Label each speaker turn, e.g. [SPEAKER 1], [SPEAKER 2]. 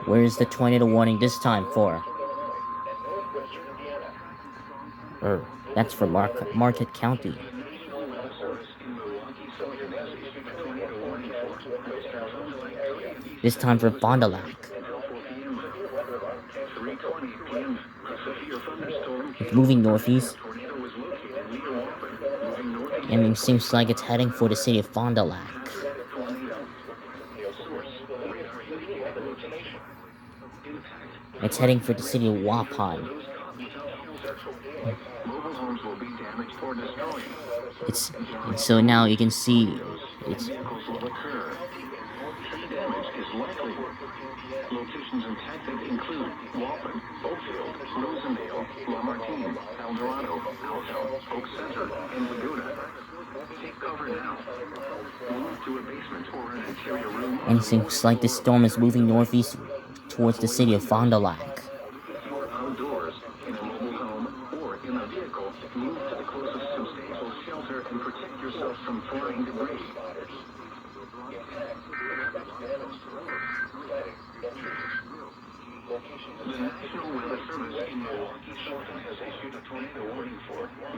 [SPEAKER 1] Where is the tornado warning this time for? That's for Market County. This time for Fond du Lac. It's moving northeast, and it seems like it's heading for the city of Fond du Lac. It's heading for the city of Waupun. And so now you can see it's.
[SPEAKER 2] Locations impacted include Waupun, Oakfield, Rosendale, Lamartine, Eldorado, Alto, Oak Center, and Laguna. Take cover now. Move to a basement or an interior room.
[SPEAKER 1] And it seems like the storm is moving northeast towards the city of Fond du Lac.
[SPEAKER 2] If you are outdoors, in a mobile home, or in a vehicle, move to the closest substantial shelter and protect yourself from flying debris. The National Weather Service in Milwaukee has issued a tornado warning for